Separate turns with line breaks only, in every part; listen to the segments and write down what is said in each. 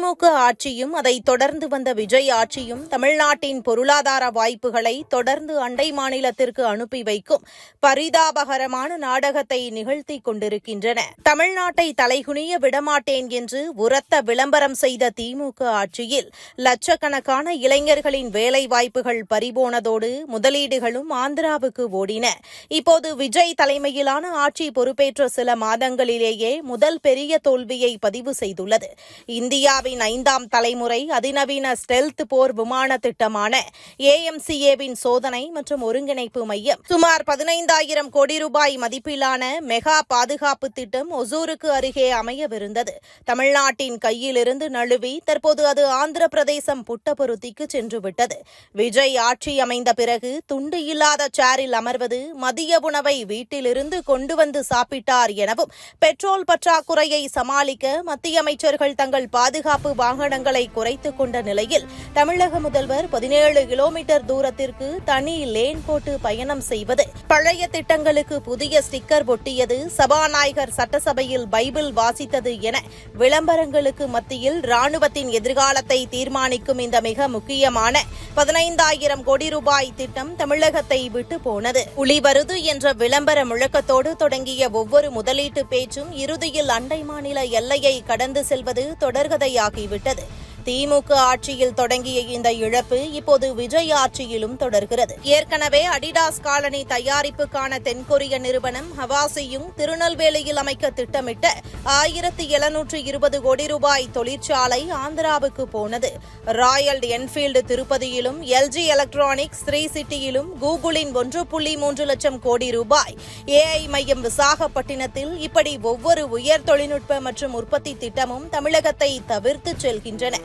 திமுக ஆட்சியும் அதை தொடர்ந்து வந்த விஜய் ஆட்சியும் தமிழ்நாட்டின் பொருளாதார வாய்ப்புகளை தொடர்ந்து அண்டை மாநிலத்திற்கு அனுப்பி வைக்கும் பரிதாபகரமான நாடகத்தை நிகழ்த்திக் கொண்டிருக்கின்றன. தமிழ்நாட்டை தலைகுனிய விடமாட்டேன் என்று உரத்த விளம்பரம் செய்த திமுக ஆட்சியில் லட்சக்கணக்கான இளைஞர்களின் வேலைவாய்ப்புகள் பறிபோனதோடு முதலீடுகளும் ஆந்திராவுக்கு ஓடின. இப்போது விஜய் தலைமையிலான ஆட்சி பொறுப்பேற்ற சில மாதங்களிலேயே முதல் பெரிய தோல்வியை பதிவு செய்துள்ளது. இந்தியாவின் 5ஆம் தலைமுறை அதிநவீன ஸ்டெல்த் போர் விமான திட்டமான AMCAவின் சோதனை மற்றும் ஒருங்கிணைப்பு மையம் சுமார் 15,000 கோடி ரூபாய் மதிப்பிலான மெகா பாதுகாப்பு திட்டம் ஒசூருக்கு அருகே அமையவிருந்தது. தமிழ்நாட்டின் கையிலிருந்து நழுவி தற்போது அது ஆந்திர பிரதேசம் புட்டபருத்திக்கு சென்றுவிட்டது. விஜய் ஆட்சி அமைந்த பிறகு துண்டு இல்லாத சேரில் அமர்வது, மதிய உணவை வீட்டிலிருந்து கொண்டு வந்து சாப்பிட்டார் எனவும், பெட்ரோல் பற்றாக்குறையை சமாளிக்க மத்திய அமைச்சர்கள் தங்கள் பாதுகாப்பு வாகனங்களை குறைத்துக் கொண்ட நிலையில் தமிழக முதல்வர் 17 கிலோமீட்டர் தூரத்திற்கு தனி லேன் போட்டு பயணம் செய்வது, பழைய திட்டங்களுக்கு புதிய ஸ்டிக்கர் ஒட்டியது, சபாநாயகர் சட்டசபையில் பைபிள் வாசித்தது என விளம்பரங்களுக்கு மத்தியில் ராணுவத்தின் எதிர்காலத்தை தீர்மானிக்கும் இந்த மிக முக்கியமான 15,000 கோடி ரூபாய் திட்டம் தமிழகத்தை விட்டு போனது. புலி வருது என்ற விளம்பர முழக்கத்தோடு தொடங்கிய ஒவ்வொரு முதலீட்டு பேச்சும் இறுதியில் அண்டை மாநில எல்லையை கடந்து செல்வது தொடர்கதையாகிவிட்டது. திமுக ஆட்சியில் தொடங்கிய இந்த இழப்பு இப்போது விஜய் ஆட்சியிலும் தொடர்கிறது. ஏற்கனவே அடிடாஸ் காலனி தயாரிப்புக்கான தென்கொரிய நிறுவனம் ஹவாசியும் திருநெல்வேலியில் அமைக்க திட்டமிட்ட 1,720 கோடி ரூபாய் தொழிற்சாலை ஆந்திராவுக்கு போனது. ராயல் என்ஃபீல்டு திருப்பதியிலும், LG எலக்ட்ரானிக்ஸ் 3 சிட்டியிலும், கூகுளின் 1.3 லட்சம் கோடி ரூபாய் AI மையம் விசாகப்பட்டினத்தில், இப்படி ஒவ்வொரு உயர் தொழில்நுட்ப மற்றும் உற்பத்தி திட்டமும் தமிழகத்தை தவிர்த்து செல்கின்றன.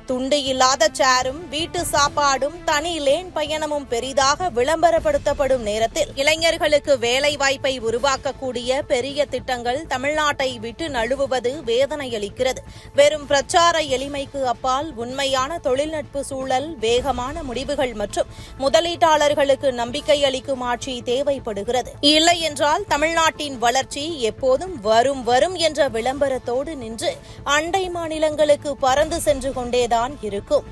துண்டு இல்லாத சேரும், வீட்டு சாப்பாடும், தனி லேன் பயணமும் பெரிதாக விளம்பரப்படுத்தப்படும் நேரத்தில் இளைஞர்களுக்கு வேலை வாய்ப்பை உருவாக்கக்கூடிய பெரிய திட்டங்கள் தமிழ்நாட்டை விட்டு நழுவுவது வேதனையளிக்கிறது. வெறும் பிரச்சார எளிமைக்கு அப்பால் உண்மையான தொழில்நுட்ப சூழல், வேகமான முடிவுகள் மற்றும் முதலீட்டாளர்களுக்கு நம்பிக்கை அளிக்கும் ஆட்சி தேவைப்படுகிறது. இல்லை என்றால் தமிழ்நாட்டின் வளர்ச்சி எப்போதும் வரும் வரும் என்ற விளம்பரத்தோடு நின்று அண்டை மாநிலங்களுக்கு பறந்து சென்று கொண்டேதான் இருக்கும்.